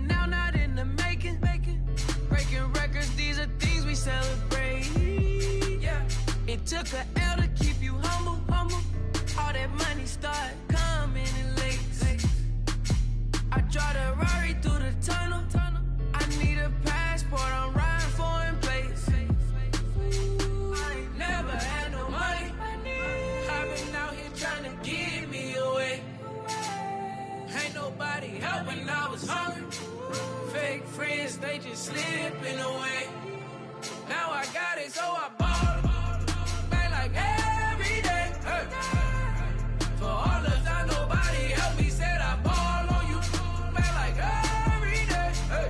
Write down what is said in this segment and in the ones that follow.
now, not in the making. Breaking records, these are things we celebrate. Yeah, it took a L to keep you humble. All that money start coming in late. I drive the Rari through the tunnel. I need a passport, I'm riding foreign plates. I ain't never had no money. I've been out here trying to give me away. Ain't nobody helping, I was hungry. Fake friends, they just slipping away. Now I got it, so I ball. Man, like every day. Hey. For all the time nobody helped me, said I ball on you. Man, like every day. Hey.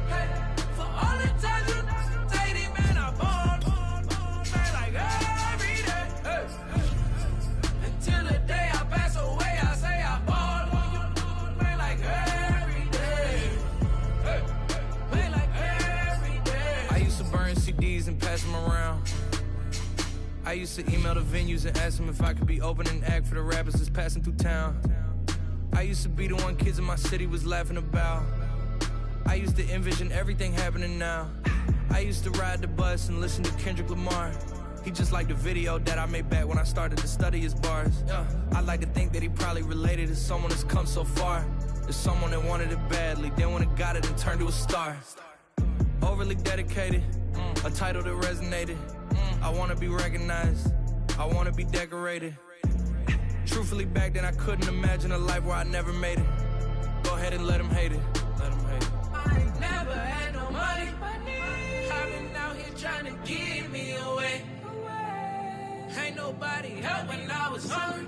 Hey. For all the times you dated, man, I ball. Man, like every day. Hey. Until the day I pass away, I say I ball on you. Man, like every day. Hey. Man, like every day. I used to burn CDs and pass them around. I used to email the venues and ask them if I could be opening act for the rappers that's passing through town. I used to be the one kids in my city was laughing about. I used to envision everything happening now. I used to ride the bus and listen to Kendrick Lamar. He just liked the video that I made back when I started to study his bars. I like to think that he probably related to someone that's come so far. There's someone that wanted it badly, then when it got it and turned to a star. Overly dedicated, a title that resonated. I wanna be recognized, I wanna be decorated. Truthfully, back then I couldn't imagine a life where I never made it. Go ahead and let them hate it. I ain't never had no money. I've been out here trying to give me away. Ain't nobody helping, I was hungry.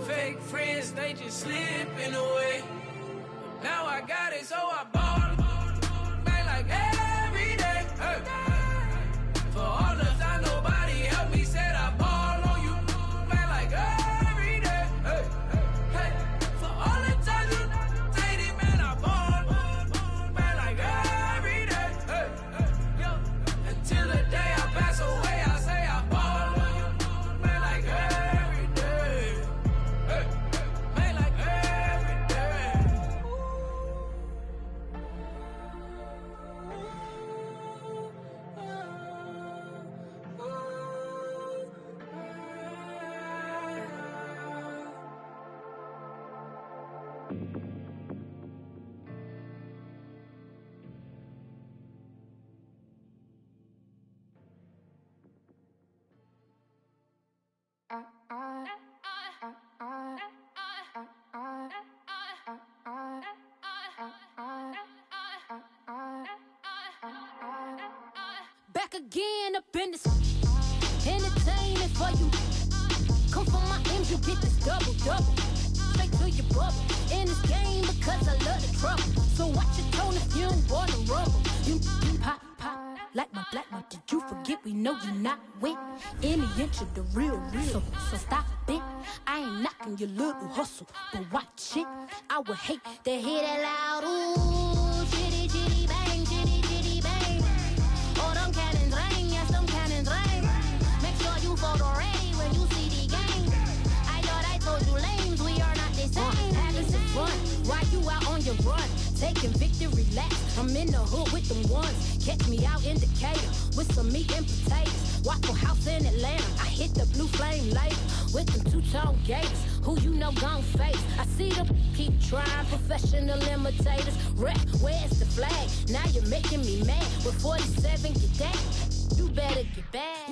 Fake friends, they just slipping away. Now I got it, so I ball. Man, like every day. Hey. For all the time nobody helped me, said I ball on you. Man, like every day. Hey. Hey. For all the times you dated, man, I ball. Man, like every day. Hey. Yo. Until the day I pass away, I say I ball on you. Man, like every day. Hey. Man, like every day. Back again up in this entertainment for you. Come from my M's, you get this double. Straight to your bubble. In this game because I love the trouble. So watch your tone if you don't wanna rumble. You pop like my black one. Did you forget we know you're not with any inch of the real. So stop it. I ain't knocking your little hustle, but watch it. I would hate to hear that loud ooh, chitty bang, chitty bang. Oh, them cannons ring, yes, them cannons ring. Make sure you photo ready when you see the game. I thought I told you lames, we are not the same. Having some fun, while you out on your run. Taking victory laps, I'm in the hood with them ones. Catch me out in Decatur with some meat and potatoes. Waffle House in Atlanta, I hit the blue flame later with them two-tone gators. Who you know gon' face? I see them keep trying, professional imitators. Rep, where's the flag? Now you're making me mad. With 47, get that. You better get back.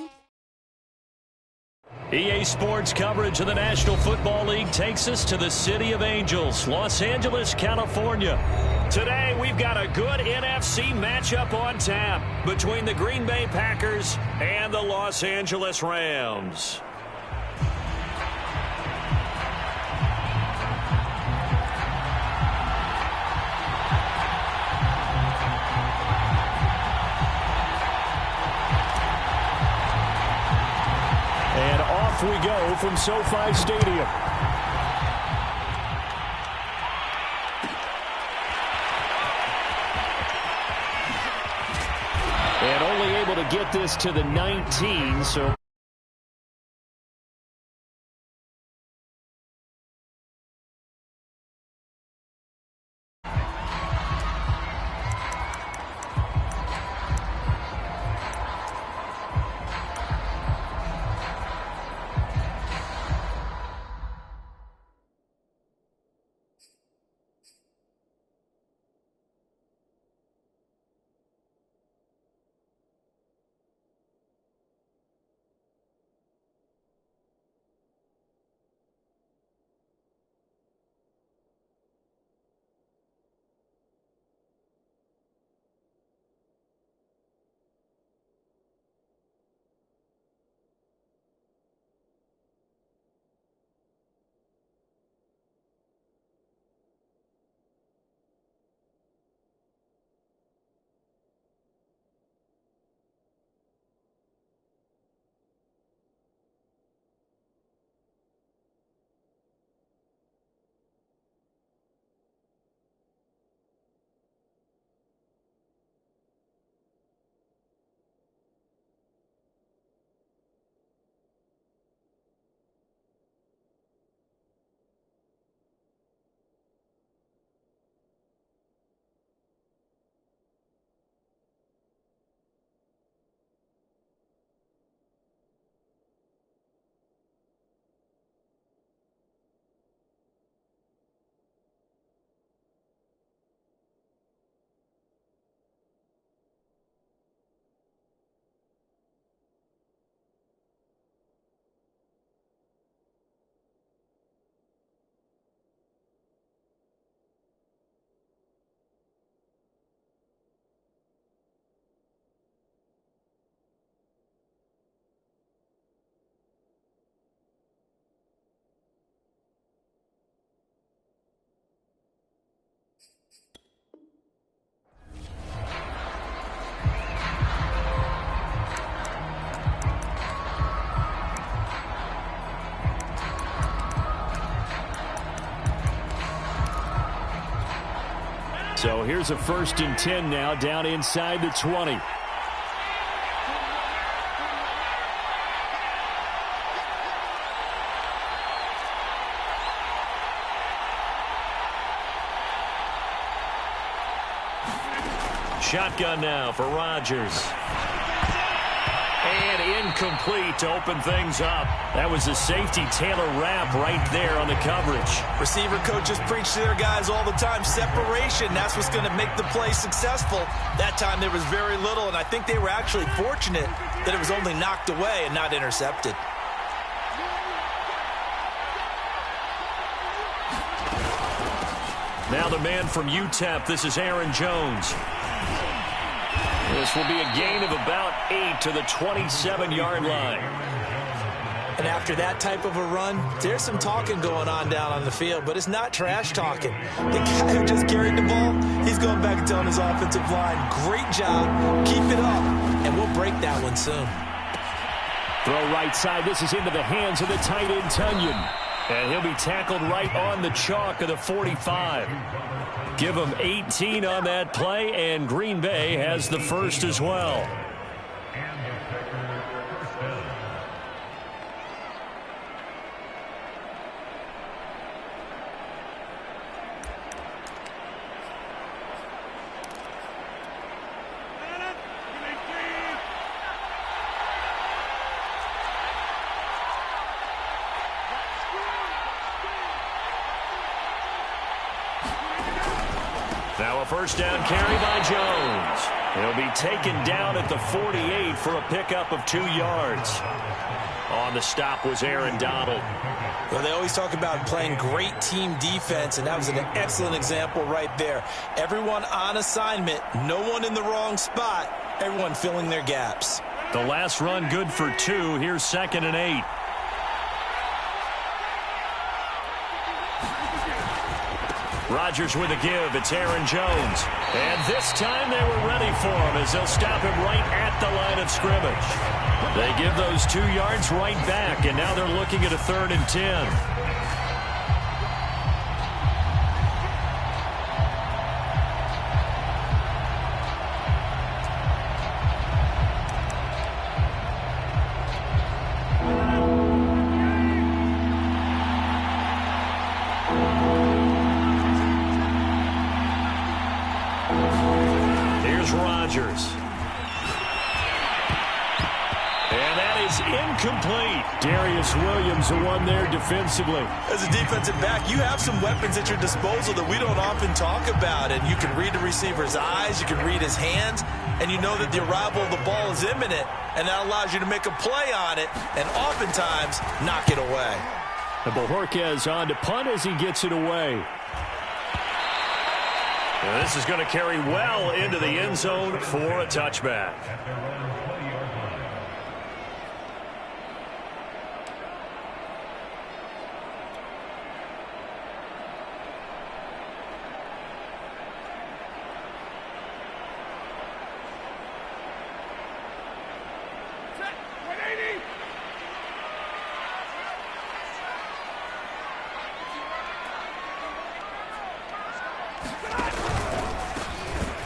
EA Sports coverage of the National Football League takes us to the City of Angels, Los Angeles, California. Today, we've got a good NFC matchup on tap between the Green Bay Packers and the Los Angeles Rams. And off we go from SoFi Stadium. And only able to get this to the 19, so... So here's a 1st and 10 now down inside the 20. Shotgun now for Rodgers. And incomplete to open things up. That was a safety Taylor wrap right there on the coverage. Receiver coaches preach to their guys all the time. Separation, that's what's going to make the play successful. That time there was very little, and I think they were actually fortunate that it was only knocked away and not intercepted. Now the man from UTEP, this is Aaron Jones. This will be a gain of about 8 to the 27-yard line. And after that type of a run, there's some talking going on down on the field, but it's not trash talking. The guy who just carried the ball, he's going back and telling his offensive line, great job, keep it up, and we'll break that one soon. Throw right side. This is into the hands of the tight end, Tunyon. And he'll be tackled right on the chalk of the 45. Give him 18 on that play, and Green Bay has the first as well. Now a first down carry by Jones. He'll be taken down at the 48 for a pickup of 2 yards. On the stop was Aaron Donald. Well, they always talk about playing great team defense, and that was an excellent example right there. Everyone on assignment, no one in the wrong spot, everyone filling their gaps. The last run good for 2. Here's 2nd and 8. Rodgers with a give. It's Aaron Jones. And this time they were ready for him as they'll stop him right at the line of scrimmage. They give those 2 yards right back, and now they're looking at a 3rd and 10. Williams the one there defensively. As a defensive back, you have some weapons at your disposal that we don't often talk about, and you can read the receiver's eyes, you can read his hands, and you know that the arrival of the ball is imminent, and that allows you to make a play on it and oftentimes knock it away. And Bojorquez on to punt as he gets it away. And this is going to carry well into the end zone for a touchback.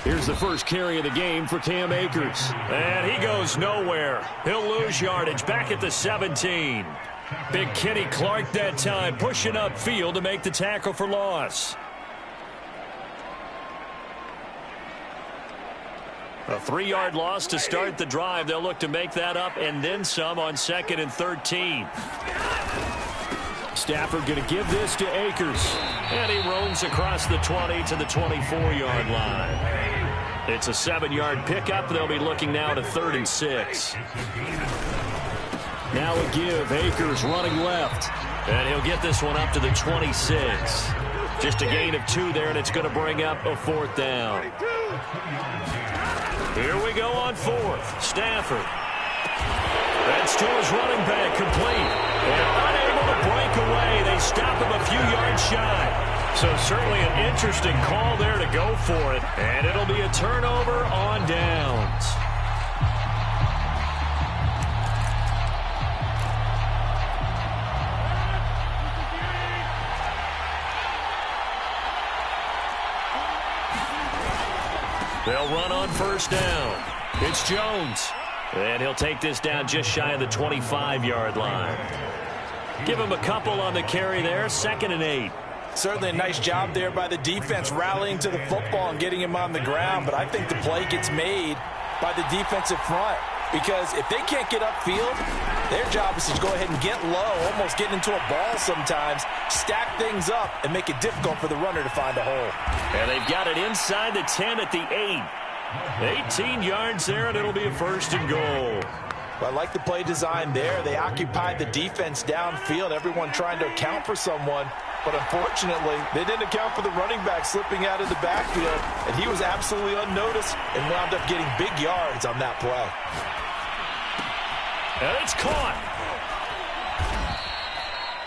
Here's the first carry of the game for Cam Akers. And he goes nowhere. He'll lose yardage back at the 17. Big Kenny Clark that time pushing upfield to make the tackle for loss. A 3-yard loss to start the drive. They'll look to make that up and then some on 2nd and 13. Stafford going to give this to Akers. And he roams across the 20 to the 24-yard line. It's a 7-yard pickup. They'll be looking now to 3rd and 6. Now a give. Akers running left. And he'll get this one up to the 26. Just a gain of 2 there, and it's going to bring up a 4th down. Here we go on 4th. Stafford. That's to his running back, complete. And unable to break away. They stop him a few yards shy. So certainly an interesting call there to go for it. And it'll be a turnover on downs. They'll run on first down. It's Jones. And he'll take this down just shy of the 25-yard line. Give him a couple on the carry there. 2nd and 8. Certainly a nice job there by the defense rallying to the football and getting him on the ground. But I think the play gets made by the defensive front. Because if they can't get upfield, their job is to go ahead and get low, almost get into a ball sometimes, stack things up, and make it difficult for the runner to find a hole. And they've got it inside the 10 at the 8. 18 yards there, and it'll be a 1st and goal. Well, I like the play design there. They occupied the defense downfield, everyone trying to account for someone. But unfortunately, they didn't account for the running back slipping out of the backfield, and he was absolutely unnoticed and wound up getting big yards on that play. And it's caught.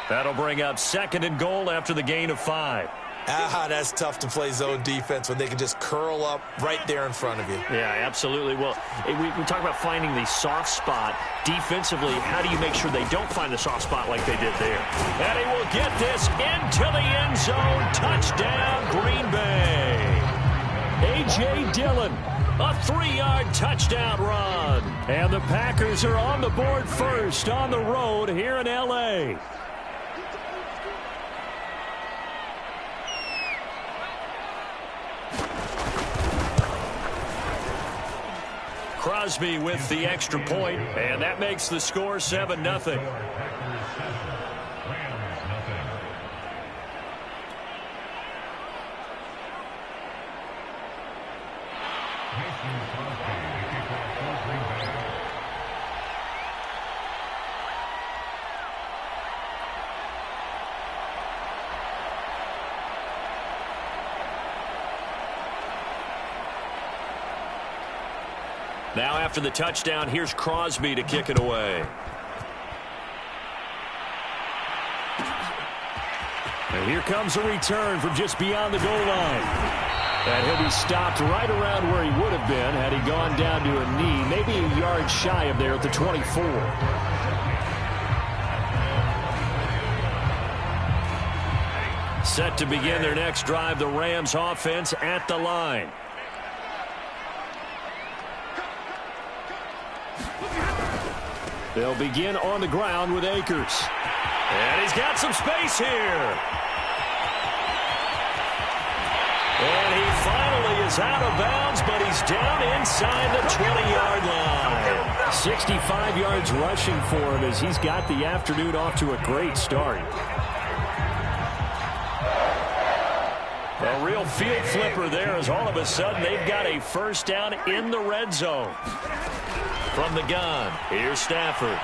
That'll bring up 2nd and goal after the gain of 5. That's tough to play zone defense when they can just curl up right there in front of you. Yeah, absolutely. Well, we talk about finding the soft spot. Defensively, how do you make sure they don't find the soft spot like they did there? And he will get this into the end zone. Touchdown, Green Bay. A.J. Dillon, a 3-yard touchdown run. And the Packers are on the board first on the road here in L.A. Crosby with the extra point, and that makes the score 7-0. Now after the touchdown, here's Crosby to kick it away. And here comes a return from just beyond the goal line. And he'll be stopped right around where he would have been had he gone down to a knee, maybe a yard shy of there at the 24. Set to begin their next drive, the Rams offense at the line. They'll begin on the ground with Akers. And he's got some space here. And he finally is out of bounds, but he's down inside the 20-yard line. 65 yards rushing for him as he's got the afternoon off to a great start. A real field flipper there as all of a sudden they've got a first down in the red zone. From the gun, here's Stafford.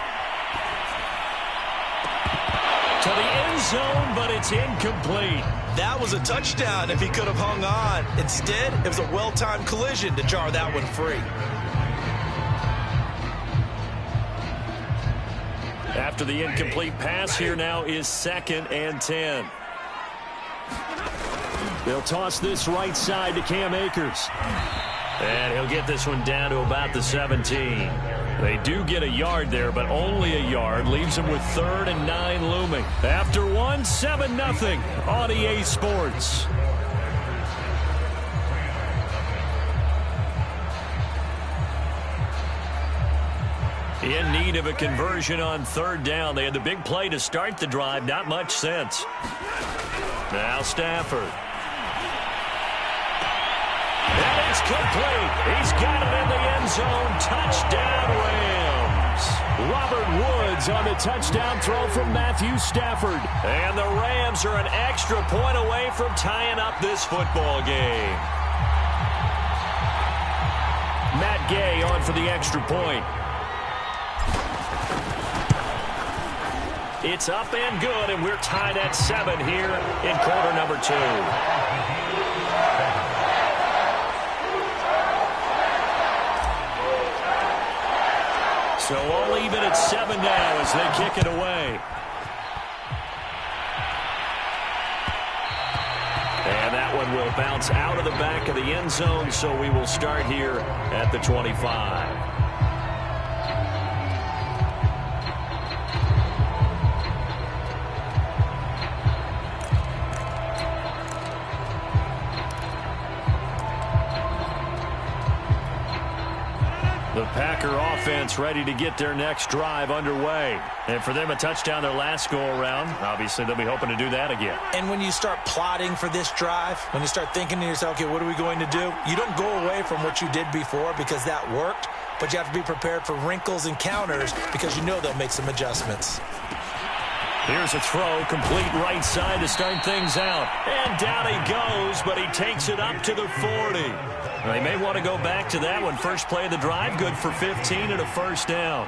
To the end zone, but it's incomplete. That was a touchdown if he could have hung on. Instead, it was a well-timed collision to jar that one free. After the incomplete pass, here now is 2nd and 10. They'll toss this right side to Cam Akers. And he'll get this one down to about the 17. They do get a yard there, but only a yard. Leaves them with 3rd and 9 looming. After 7-0 on EA Sports. In need of a conversion on 3rd down. They had the big play to start the drive. Not much sense. Now Stafford. And it's complete. He's got it in the end zone. Touchdown, Rams. Robert Woods on the touchdown throw from Matthew Stafford. And the Rams are an extra point away from tying up this football game. Matt Gay on for the extra point. It's up and good, and we're tied at 7 here in quarter number 2. So all even at 7 now as they kick it away. And that one will bounce out of the back of the end zone, so we will start here at the 25. The Packer offense ready to get their next drive underway. And for them, a touchdown their last go-around. Obviously, they'll be hoping to do that again. And when you start plotting for this drive, when you start thinking to yourself, okay, what are we going to do? You don't go away from what you did before because that worked, but you have to be prepared for wrinkles and counters because you know they'll make some adjustments. Here's a throw, complete right side to start things out. And down he goes, but he takes it up to the 40. They may want to go back to that one. First play of the drive, good for 15 and a first down.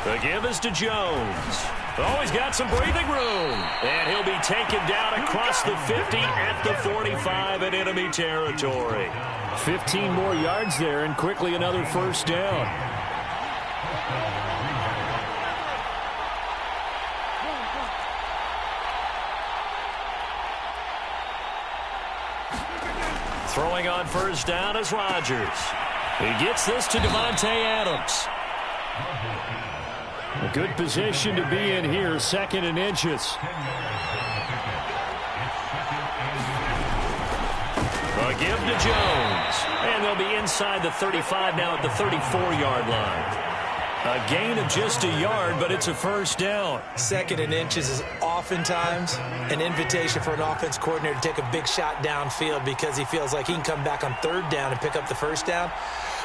The give is to Jones. Oh, he's got some breathing room. And he'll be taken down across the 50 at the 45 in enemy territory. 15 more yards there and quickly another first down. Throwing on first down is Rodgers. He gets this to Devontae Adams. A good position to be in here, 2nd and inches. A give to Jones. And they'll be inside the 35 now at the 34-yard line. A gain of just a yard, but it's a first down. 2nd and inches is oftentimes an invitation for an offense coordinator to take a big shot downfield because he feels like he can come back on 3rd down and pick up the first down.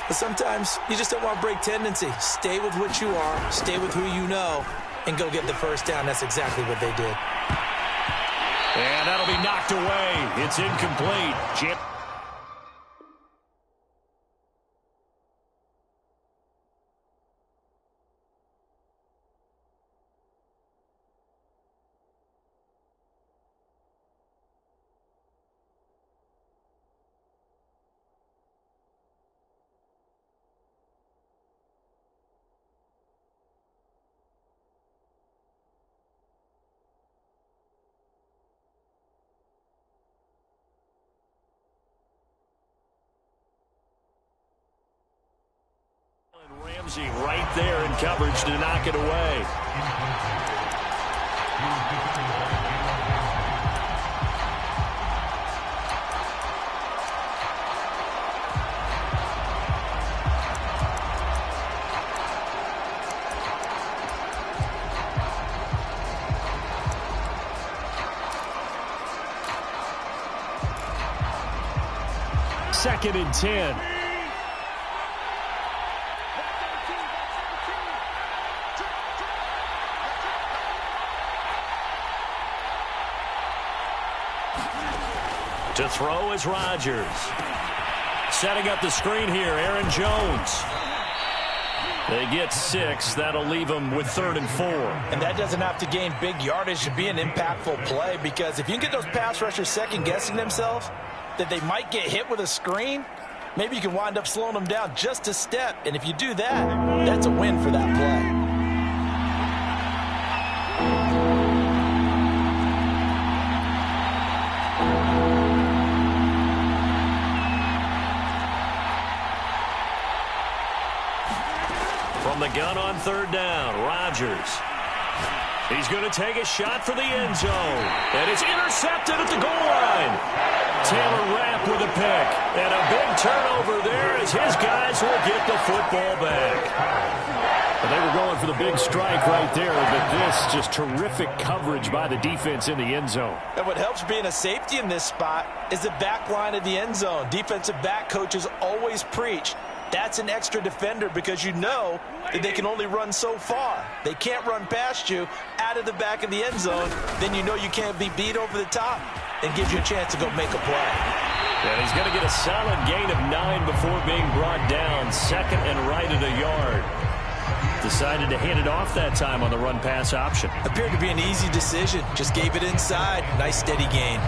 But sometimes you just don't want to break tendency. Stay with what you are, stay with who you know, and go get the first down. That's exactly what they did. And that'll be knocked away. It's incomplete. Ramsey right there in coverage to knock it away. Second and 10. To throw is Rodgers. Setting up the screen here, Aaron Jones. They get 6. That'll leave them with 3rd and 4. And that doesn't have to gain big yardage to be an impactful play because if you can get those pass rushers second-guessing themselves that they might get hit with a screen, maybe you can wind up slowing them down just a step. And if you do that, that's a win for that play. From the gun on 3rd down, Rodgers. He's going to take a shot for the end zone. And it's intercepted at the goal line. Taylor Rapp with a pick. And a big turnover there as his guys will get the football back. But they were going for the big strike right there, but this just terrific coverage by the defense in the end zone. And what helps being a safety in this spot is the back line of the end zone. Defensive back coaches always preach. That's an extra defender because you know that they can only run so far. They can't run past you out of the back of the end zone. Then you know you can't be beat over the top and gives you a chance to go make a play. And he's going to get a solid gain of 9 before being brought down. 2nd and right at a yard. Decided to hand it off that time on the run-pass option. Appeared to be an easy decision. Just gave it inside. Nice steady gain.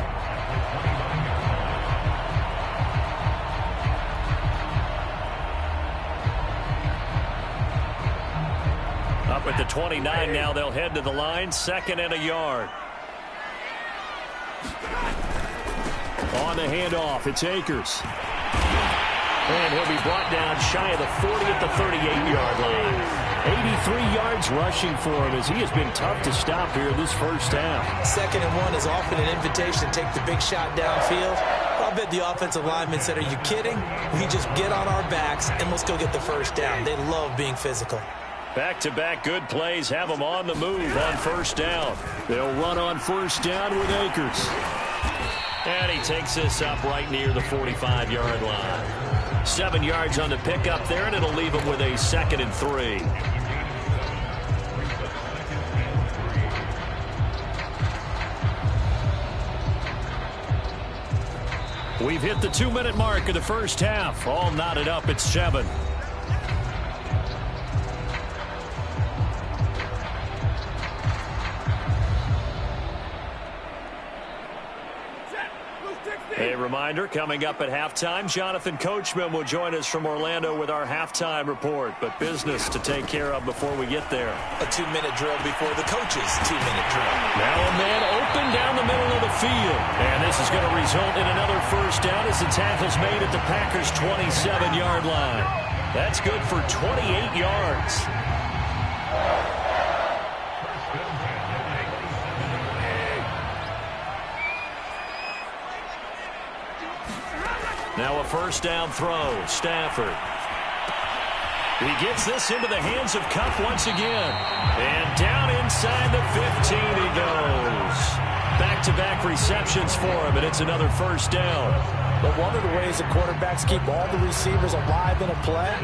Up at the 29 now, they'll head to the line. 2nd and a yard. On the handoff, it's Akers. And he'll be brought down shy of the 40 at the 38-yard line. 83 yards rushing for him as he has been tough to stop here in this first half. 2nd and 1 is often an invitation to take the big shot downfield. I bet the offensive lineman said, are you kidding? We just get on our backs and let's go get the first down. They love being physical. Back-to-back good plays have them on the move on first down. They'll run on first down with Akers. And he takes this up right near the 45-yard line. 7 yards on the pickup there, and it'll leave him with a 2nd and 3. We've hit the 2-minute mark of the first half. All knotted up at 7. A reminder, coming up at halftime, Jonathan Coachman will join us from Orlando with our halftime report. But business to take care of before we get there. A 2-minute drill before the coach's 2-minute drill. Now a man open down the middle of the field. And this is going to result in another first down as the tackle's made at the Packers' 27-yard line. That's good for 28 yards. Now a first down throw. Stafford. He gets this into the hands of Kupp once again. And down inside the 15 he goes. Back-to-back receptions for him, and it's another first down. But one of the ways the quarterbacks keep all the receivers alive in a play,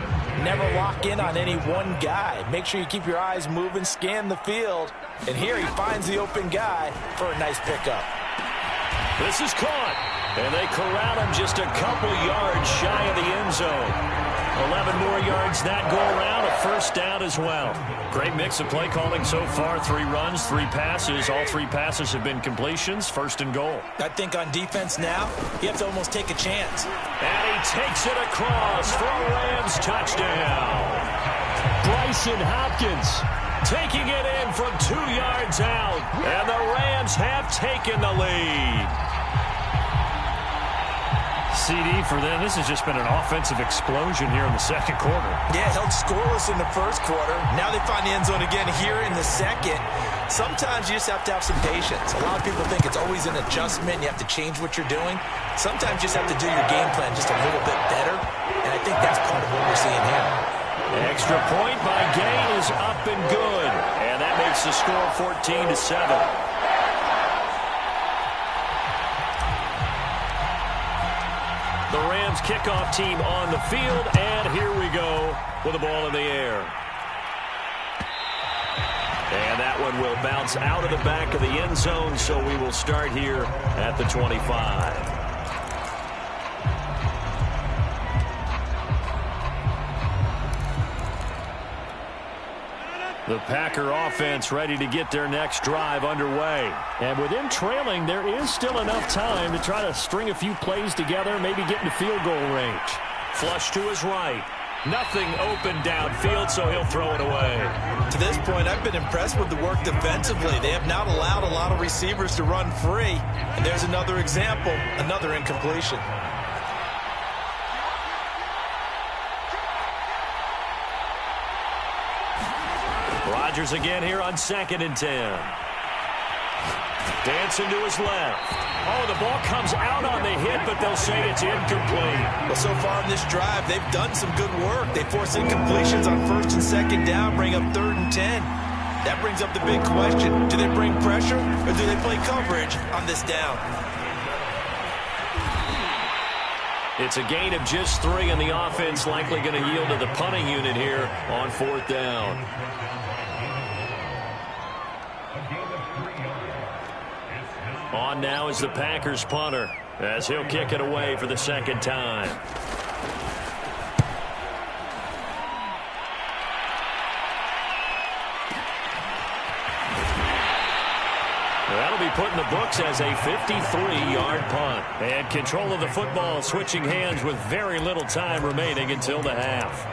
never lock in on any one guy. Make sure you keep your eyes moving, scan the field. And here he finds the open guy for a nice pickup. This is caught. And they corral him just a couple yards shy of the end zone. 11 more yards that go around, a first down as well. Great mix of play calling so far. 3 runs, 3 passes. All 3 passes have been completions. 1st and goal. I think on defense now, you have to almost take a chance. And he takes it across for a Rams touchdown. Bryson Hopkins taking it in from 2 yards out. And the Rams have taken the lead. CD for them. This has just been an offensive explosion here in the 2nd quarter. Yeah, held scoreless in the 1st quarter. Now they find the end zone again here in the 2nd. Sometimes you just have to have some patience. A lot of people think it's always an adjustment. You have to change what you're doing. Sometimes you just have to do your game plan just a little bit better. And I think that's part of what we're seeing here. Extra point by Gay is up and good. And that makes the score 14-7. The Rams kickoff team on the field, and here we go with the ball in the air. And that one will bounce out of the back of the end zone, so we will start here at the 25. The Packer offense ready to get their next drive underway. And with them trailing, there is still enough time to try to string a few plays together, maybe get into field goal range. Flush to his right. Nothing open downfield, so he'll throw it away. To this point, I've been impressed with the work defensively. They have not allowed a lot of receivers to run free. And there's another example, another incompletion. Rodgers again here on 2nd and 10. Dancing to his left. Oh, the ball comes out on the hit, but they'll say it's incomplete. Well, so far in this drive, they've done some good work. They force incompletions on 1st and 2nd down, bring up 3rd and 10. That brings up the big question. Do they bring pressure, or do they play coverage on this down? It's a gain of just 3, and the offense likely going to yield to the punting unit here on 4th down. On now is the Packers punter as he'll kick it away for the 2nd time. That'll be put in the books as a 53-yard punt. And control of the football switching hands with very little time remaining until the half.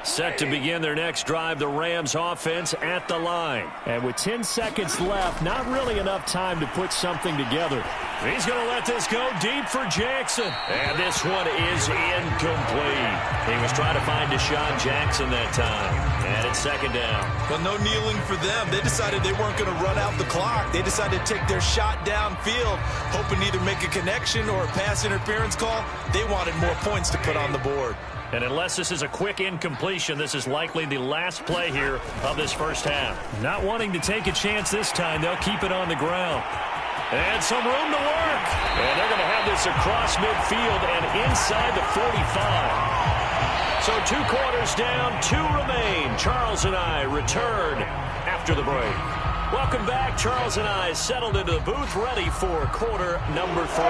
Set to begin their next drive, the Rams offense at the line. And with 10 seconds left, not really enough time to put something together. He's going to let this go deep for Jackson. And this one is incomplete. He was trying to find Deshaun Jackson that time. And it's second down. Well, no kneeling for them. They decided they weren't going to run out the clock. They decided to take their shot downfield, hoping to either make a connection or a pass interference call. They wanted more points to put on the board. And unless this is a quick incompletion, this is likely the last play here of this first half. Not wanting to take a chance this time, they'll keep it on the ground. And some room to work. And they're going to have this across midfield and inside the 45. So 2 quarters down, 2 remain. Charles and I return after the break. Welcome back. Charles and I settled into the booth, ready for quarter number 3.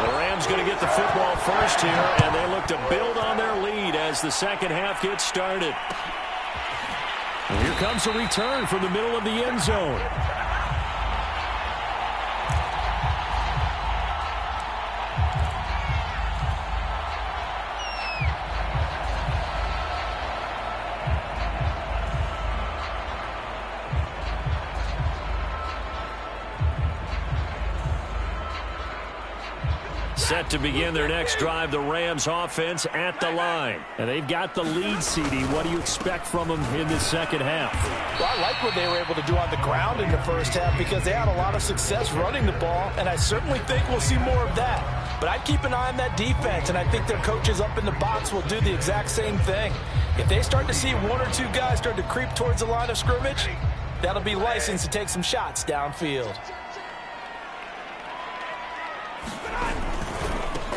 The Rams going to get the football first here, and they look to build on their lead as the second half gets started. And here comes a return from the middle of the end zone. Set to begin their next drive, the Rams offense at the line. And they've got the lead, CD. What do you expect from them in this second half? Well, I like what they were able to do on the ground in the first half because they had a lot of success running the ball, and I certainly think we'll see more of that. But I'd keep an eye on that defense, and I think their coaches up in the box will do the exact same thing. If they start to see 1 or 2 guys start to creep towards the line of scrimmage, that'll be license to take some shots downfield.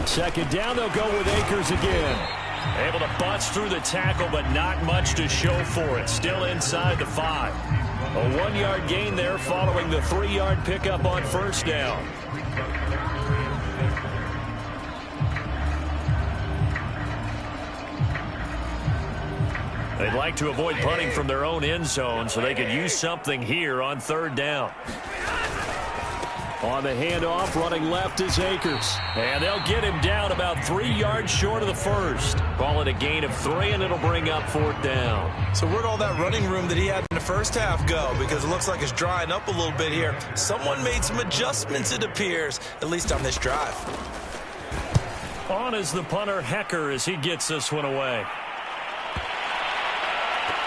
Second down, they'll go with Akers again. Able to bust through the tackle, but not much to show for it. Still inside the 5. A 1-yard gain there following the 3-yard pickup on first down. They'd like to avoid punting from their own end zone so they could use something here on third down. On the handoff, running left is Akers. And they'll get him down about 3 yards short of the first. Call it a gain of 3, and it'll bring up 4th down. So where'd all that running room that he had in the first half go? Because it looks like it's drying up a little bit here. Someone made some adjustments, it appears, at least on this drive. On is the punter, Hecker, as he gets this one away.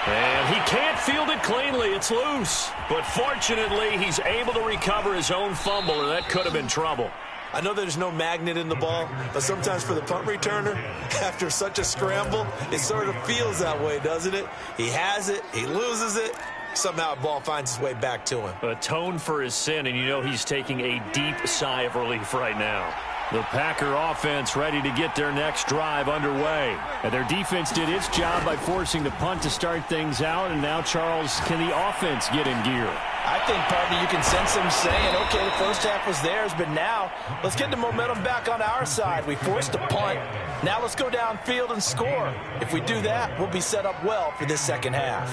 And he can't field it cleanly. It's loose. But fortunately, he's able to recover his own fumble, or that could have been trouble. I know there's no magnet in the ball, but sometimes for the punt returner, after such a scramble, it sort of feels that way, doesn't it? He has it, he loses it, somehow the ball finds its way back to him. Atone for his sin, and you know he's taking a deep sigh of relief right now. The Packer offense ready to get their next drive underway. And their defense did its job by forcing the punt to start things out. And now, Charles, can the offense get in gear? I think, partner, you can sense them saying, okay, the first half was theirs, but now let's get the momentum back on our side. We forced the punt. Now let's go downfield and score. If we do that, we'll be set up well for this second half.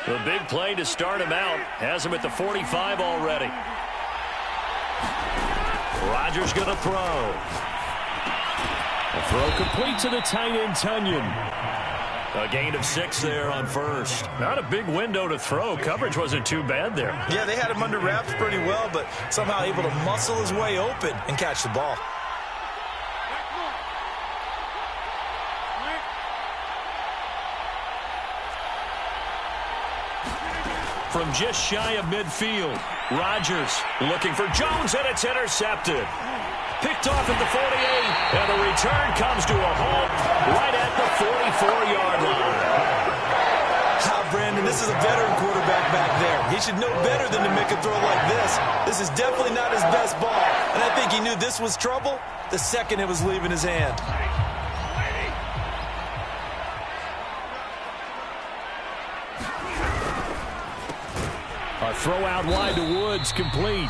The big play to start him out has him at the 45 already. Rodgers going to throw. A throw complete to the tight end, Tunyon. A gain of 6 there on first. Not a big window to throw. Coverage wasn't too bad there. Yeah, they had him under wraps pretty well, but somehow able to muscle his way open and catch the ball. From just shy of midfield, Rodgers looking for Jones, and it's intercepted. Picked off at the 48, and the return comes to a halt right at the 44-yard line. Brandon, this is a veteran quarterback back there. He should know better than to make a throw like this. This is definitely not his best ball, and I think he knew this was trouble the second it was leaving his hand. A throw out wide to Woods, complete.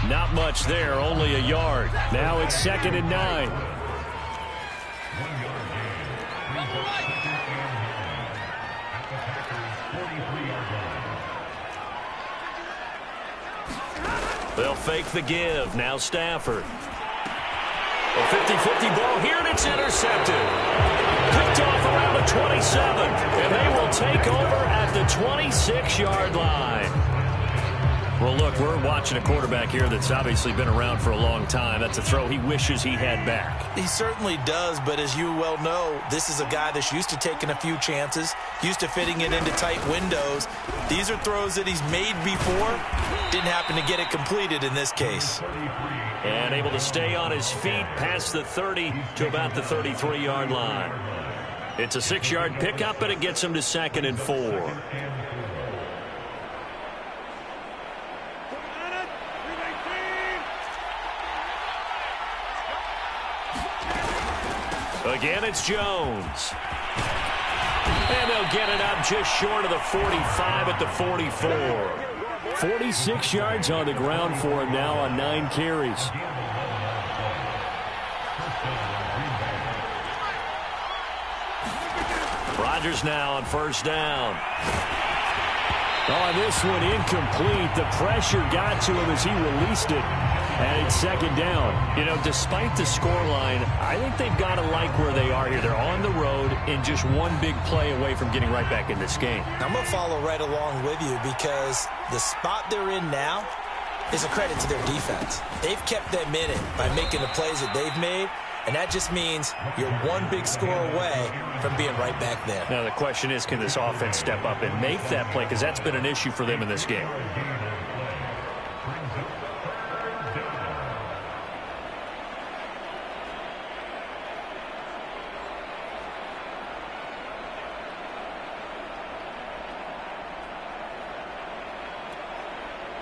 Not much there, only a yard. Now it's 2nd and 9. They'll fake the give. Now Stafford. A 50-50 ball here, and it's intercepted. Picked off around the 27, and they will take over at the 26-yard line. Well, look, we're watching a quarterback here that's obviously been around for a long time. That's a throw he wishes he had back. He certainly does, but as you well know, this is a guy that's used to taking a few chances, used to fitting it into tight windows. These are throws that he's made before. Didn't happen to get it completed in this case. And able to stay on his feet past the 30 to about the 33-yard line. It's a 6-yard pickup, and it gets him to 2nd and 4. Again, it's Jones. And they'll get it up just short of the 45 at the 44. 46 yards on the ground for him now on 9 carries. Rodgers now on 1st down. On this one, incomplete. The pressure got to him as he released it. And it's 2nd down. You know, despite the scoreline, I think they've got to like where they are here. They're on the road and just one big play away from getting right back in this game. I'm going to follow right along with you because the spot they're in now is a credit to their defense. They've kept them in it by making the plays that they've made, and that just means you're one big score away from being right back there. Now, the question is, can this offense step up and make that play? Because that's been an issue for them in this game.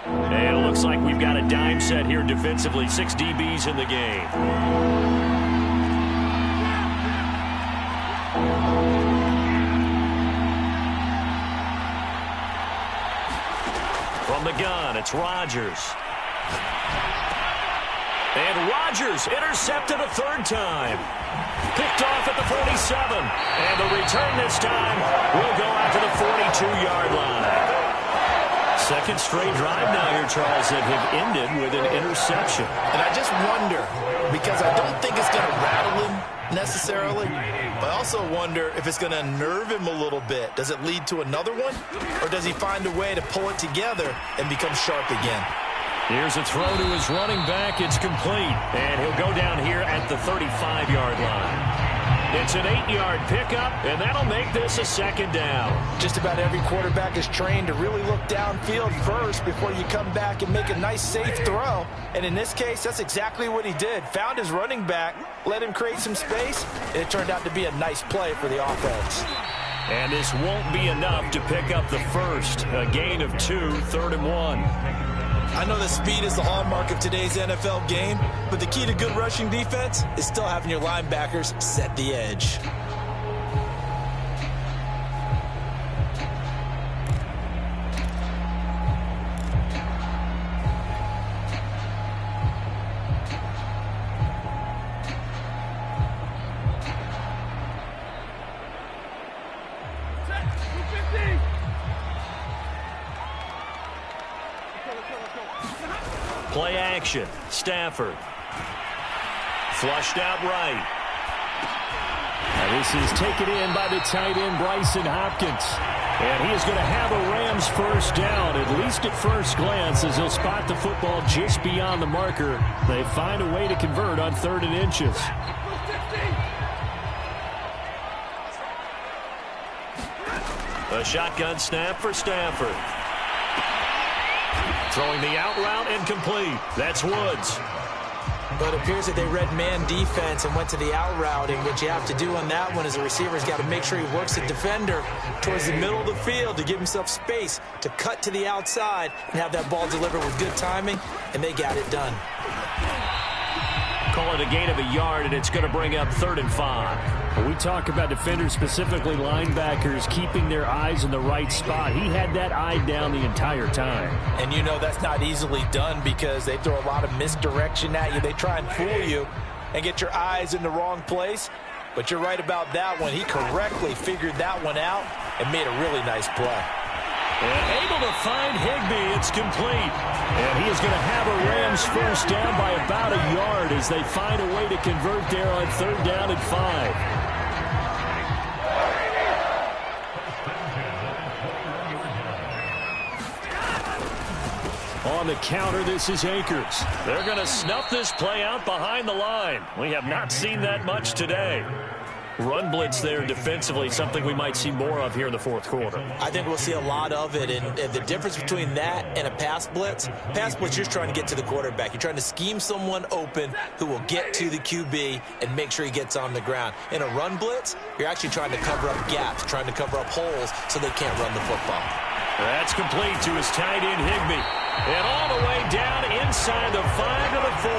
And it looks like we've got a dime set here defensively. 6 DBs in the game. From the gun, it's Rodgers. And Rodgers intercepted a 3rd time. Picked off at the 47. And the return this time will go out to the 42-yard line. 2nd straight drive now here, Charles, that have ended with an interception. And I just wonder, because I don't think it's going to rattle him necessarily, but I also wonder if it's going to nerve him a little bit. Does it lead to another one, or does he find a way to pull it together and become sharp again? Here's a throw to his running back. It's complete, and he'll go down here at the 35-yard line. It's an 8-yard pickup, and that'll make this a 2nd down. Just about every quarterback is trained to really look downfield first before you come back and make a nice, safe throw. And in this case, that's exactly what he did. Found his running back, let him create some space, and it turned out to be a nice play for the offense. And this won't be enough to pick up the first. A gain of 2, 3rd and 1. I know that speed is the hallmark of today's NFL game, but the key to good rushing defense is still having your linebackers set the edge. Play action. Stafford. Flushed out right. And this is taken in by the tight end, Bryson Hopkins. And he is going to have a Rams 1st down, at least at first glance, as he'll spot the football just beyond the marker. They find a way to convert on 3rd and inches. A shotgun snap for Stafford. Throwing the out route and complete. That's Woods. But it appears that they read man defense and went to the out route. And what you have to do on that one is the receiver's got to make sure he works the defender towards the middle of the field to give himself space to cut to the outside and have that ball delivered with good timing, and they got it done. Call it a gain of a yard, and it's going to bring up 3rd and 5. When we talk about defenders, specifically linebackers, keeping their eyes in the right spot, he had that eye down the entire time. And you know that's not easily done because they throw a lot of misdirection at you. They try and fool you and get your eyes in the wrong place. But you're right about that one. He correctly figured that one out and made a really nice play. And able to find Higbee. It's complete. And he is going to have a Rams 1st down by about a yard as they find a way to convert there on 3rd down and 5. on the counter. This is Akers. They're going to snuff this play out behind the line. We have not seen that much today. Run blitz there defensively, something we might see more of here in the fourth quarter. I think we'll see a lot of it, and the difference between that and a pass blitz, you're just trying to get to the quarterback. You're trying to scheme someone open who will get to the QB and make sure he gets on the ground. In a run blitz, you're actually trying to cover up gaps, trying to cover up holes so they can't run the football. That's complete to his tight end, Higbee. And all the way down inside the 5 to the 4.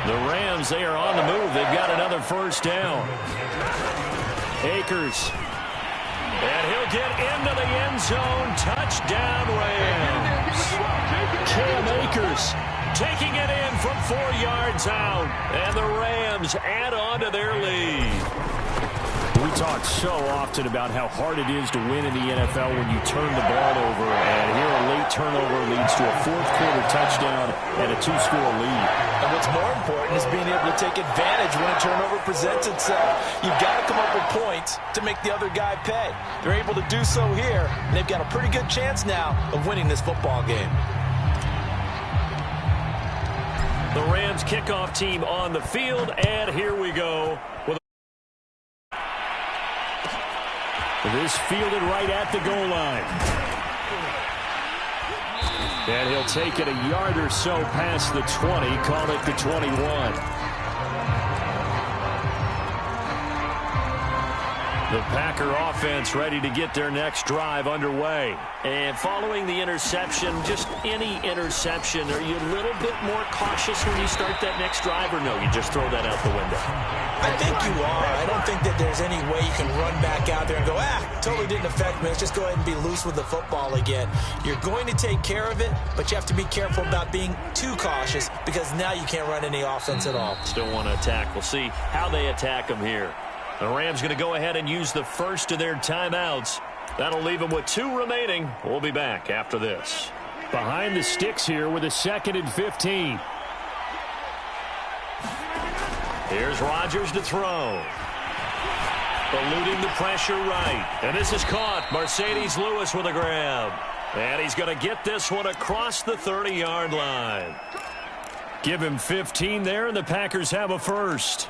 The Rams, they are on the move. They've got another first down. Akers. And he'll get into the end zone. Touchdown, Rams. Cam Akers taking it in from 4 yards out. And the Rams add on to their lead. We talk so often about how hard it is to win in the NFL when you turn the ball over. And here a late turnover leads to a fourth-quarter touchdown and a 2-score lead. And what's more important is being able to take advantage when a turnover presents itself. You've got to come up with points to make the other guy pay. They're able to do so here, and they've got a pretty good chance now of winning this football game. The Rams kickoff team on the field, and here we go. This fielded right at the goal line. And he'll take it a yard or so past the 20, call it the 21. The Packer offense ready to get their next drive underway. And following the interception, just any interception, are you a little bit more cautious when you start that next drive, or no, you just throw that out the window? I think you are. I don't think that there's any way you can run back out there and go, totally didn't affect me. Let's just go ahead and be loose with the football again. You're going to take care of it, but you have to be careful about being too cautious because now you can't run any offense at all. Still want to attack. We'll see how they attack them here. The Rams going to go ahead and use the first of their timeouts. That'll leave them with 2 remaining. We'll be back after this. Behind the sticks here with a 2nd and 15. Here's Rodgers to throw. Eluding the pressure right. And this is caught. Mercedes Lewis with a grab. And he's going to get this one across the 30-yard line. Give him 15 there, and the Packers have a first.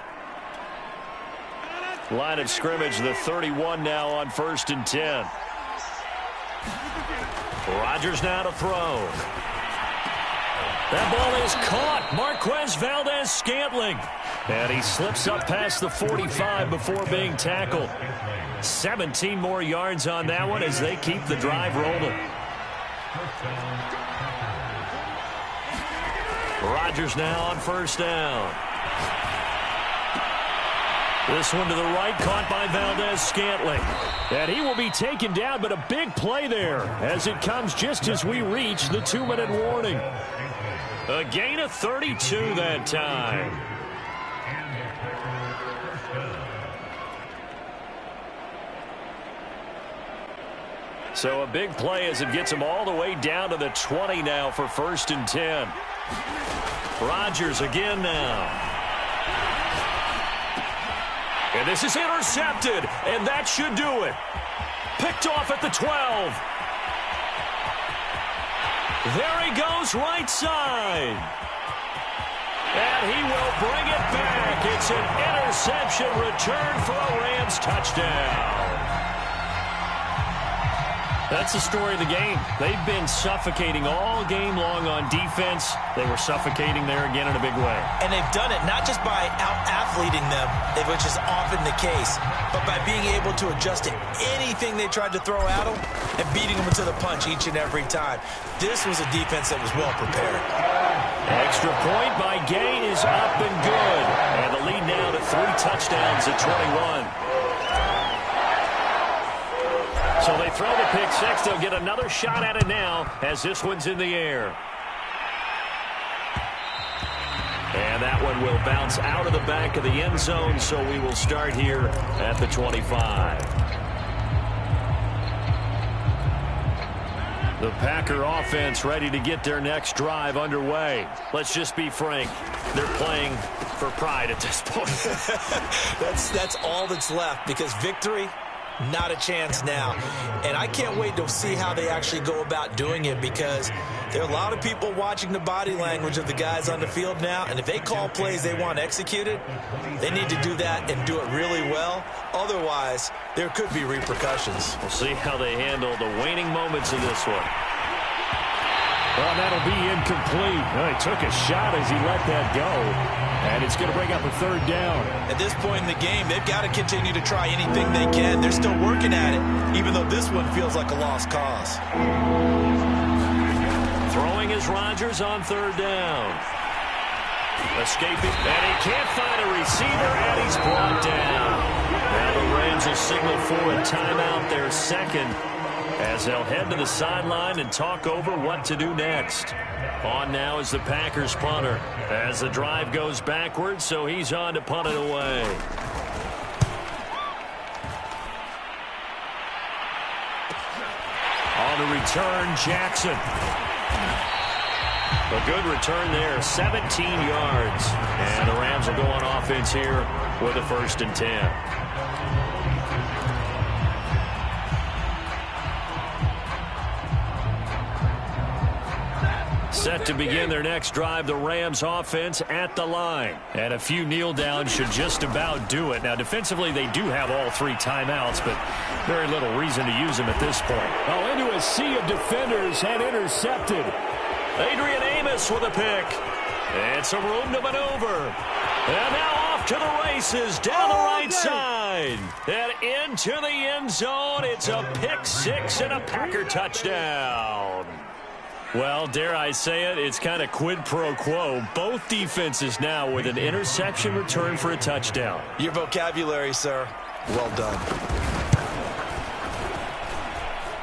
Line of scrimmage, the 31 now on 1st and 10. Rodgers now to throw. That ball is caught. Marquez Valdez-Scantling. And he slips up past the 45 before being tackled. 17 more yards on that one as they keep the drive rolling. Rodgers now on 1st down. This one to the right, caught by Valdez-Scantling. And he will be taken down, but a big play there as it comes just as we reach the 2-minute warning. A gain of 32 that time. So a big play as it gets him all the way down to the 20 now for 1st and 10. Rodgers again now. And this is intercepted, and that should do it. Picked off at the 12. There he goes, right side. And he will bring it back. It's an interception return for a Rams touchdown. That's the story of the game. They've been suffocating all game long on defense. They were suffocating there again in a big way. And they've done it not just by out-athleting them, which is often the case, but by being able to adjust to anything they tried to throw at them and beating them to the punch each and every time. This was a defense that was well prepared. Extra point by Gay is up and good. And the lead now to 3 touchdowns at 21. So they throw the pick 6. They'll get another shot at it now as this one's in the air. And that one will bounce out of the back of the end zone, so we will start here at the 25. The Packer offense ready to get their next drive underway. Let's just be frank. They're playing for pride at this point. That's all that's left, because victory Not a chance now. And I can't wait to see how they actually go about doing it, because there are a lot of people watching the body language of the guys on the field now, and if they call plays they want executed, they need to do that and do it really well. Otherwise, there could be repercussions. We'll see how they handle the waning moments of this one. Well, that'll be incomplete. Well, he took a shot as he let that go. And it's going to bring up a third down. At this point in the game, they've got to continue to try anything they can. They're still working at it, even though this one feels like a lost cause. Throwing is Rodgers on third down. Escaping, and he can't find a receiver, and he's brought down. Now the Rams will signal for a timeout, their second, as they'll head to the sideline and talk over what to do next. On now is the Packers punter as the drive goes backwards, so he's on to punt it away. On the return, Jackson. A good return there, 17 yards. And the Rams will go on offense here with a 1st and 10. Set to begin their next drive, the Rams offense at the line. And a few kneel downs should just about do it. Now, defensively, they do have all 3 timeouts, but very little reason to use them at this point. Oh, into a sea of defenders and intercepted. Adrian Amos with a pick. And some room to maneuver. And now off to the races down the right side. And into the end zone. It's a pick 6 and a Packer touchdown. Well, dare I say it, it's kind of quid pro quo. Both defenses now with an interception return for a touchdown. Your vocabulary, sir. Well done.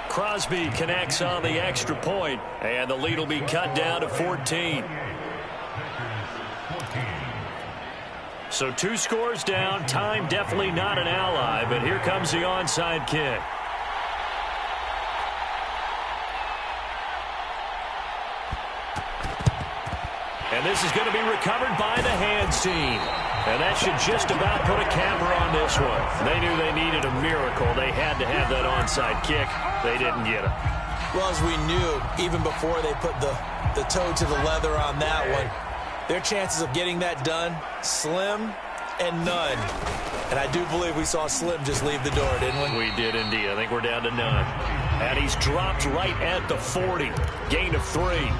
Crosby connects on the extra point, and the lead will be cut down to 14. So 2 scores down. Time definitely not an ally, but here comes the onside kick. And this is going to be recovered by the hands team. And that should just about put a capper on this one. They knew they needed a miracle. They had to have that onside kick. They didn't get it. Well, as we knew, even before they put the toe to the leather on that one, their chances of getting that done, slim and none. And I do believe we saw Slim just leave the door, didn't we? We did indeed. I think we're down to none. And he's dropped right at the 40. Gain of 3.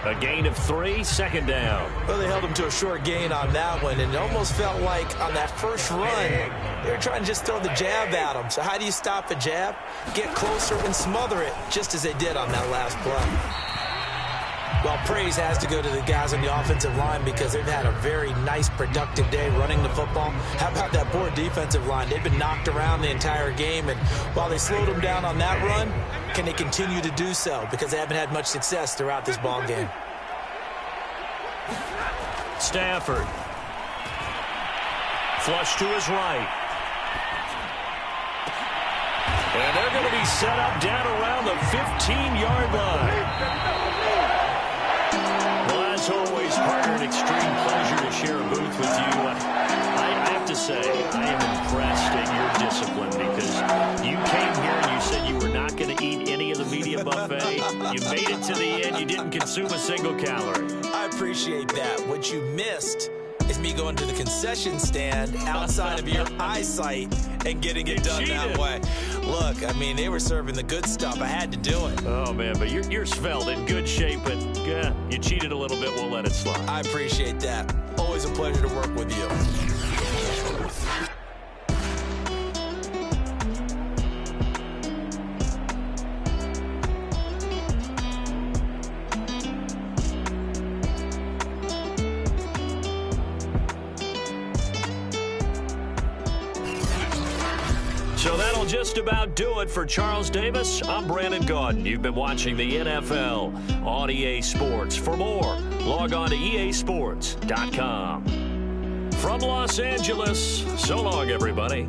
A gain of 3, 2nd down. Well, they held him to a short gain on that one, and it almost felt like on that first run, they were trying to just throw the jab at him. So how do you stop the jab? Get closer and smother it, just as they did on that last play. Well, praise has to go to the guys on the offensive line because they've had a very nice, productive day running the football. How about that poor defensive line? They've been knocked around the entire game, and while they slowed them down on that run, can they continue to do so? Because they haven't had much success throughout this ball game. Stafford. Flush to his right. And they're going to be set up down around the 15-yard line. Well, as always, partner, an extreme pleasure to share a booth with you. I have to say, I am impressed at your discipline because you came here and you said you were not going to eat any of the media buffet. You made it to the end. You didn't consume a single calorie. I appreciate that. What you missed is me going to the concession stand outside of your eyesight and getting it done that way. Look, I mean, they were serving the good stuff. I had to do it. Oh, man, but you're svelte, in good shape, but you cheated a little bit. We'll let it slide. I appreciate that. Always a pleasure to work with you. So that'll just about do it for Charles Davis. I'm Brandon Gaudin. You've been watching the NFL on EA Sports. For more, log on to easports.com. From Los Angeles, so long, everybody.